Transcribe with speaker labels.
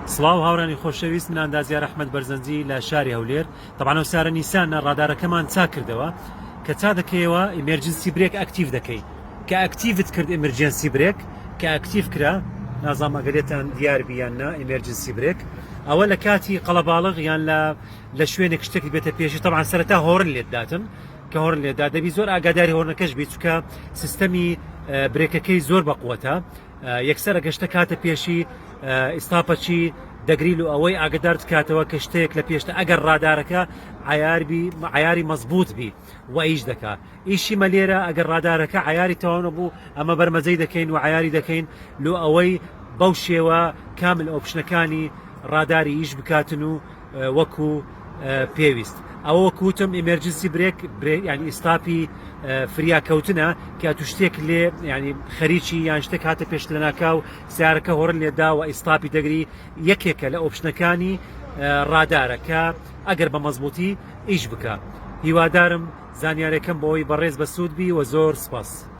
Speaker 1: سڵاو هاوڕانی خۆشەویست، من ئەندازیار ئەحمەد بەرزەنجی لە شاری هەولێر. تەبعا سارە نیسانە ڕادارەکەمان چا کردەوە کە چا دەکەیەوە ئیمەرجنسی برێک ئەکتیڤ دەکەی کە ئەکتیڤت کرد ئیمەرجنسی برێک کە ئەکتیڤ کرا نازام ئەگەرێتان دیار بیاننا ئیمەرجنسی برێک ئەوە لە کاتی قەڵەباڵغ یان لە شوێنێک شتێکی بێتە پێشی تەبعا سەرەتا هۆڕن لێداتن کە هۆڕن لێدا دەبی زۆر ئاگاداری هۆڕنەکەش بیت چکە سیستەمی برێکەکەی زۆر بەقووەتە یەکسەر ئەگەشتە کاتە پێشی ئیستاپەچی دەگریل و ئەوەی ئاگدار کاتەوە کە شتێک لە پێشتە ئەگەر ڕادارەکە عیاری مەزبوط بی و ئیش دەکا ئیشی مەلێرە ئەگەر ڕادارەکە عیاری تەواو بوو ئەمە بەرمەجەی دەکەین و عیاری دەکەین لۆ ئەوەی بەو شێوە کامل ئۆپشنەکانی ڕاداری ئیش بکاتن و وەکو پێویست ئەوە وەکوتم ئیمەرجنسی برێک ینی ئیستاپی فریاکەوتنە کە تو شتێک لێ ینی خەریکی یان شتێک هاتە پێش لە ناکاو سیارەکە هۆڕن لێدا و ئیستاپی دەگری یەکێکە لە ئۆپشنەکانی ڕادارەکە ئەگەر بە مەزبوطی ئیش بکە. هیوادارم زانیارەکەم بۆەوەی بەڕێز بە سوود بی و زۆر سپاس.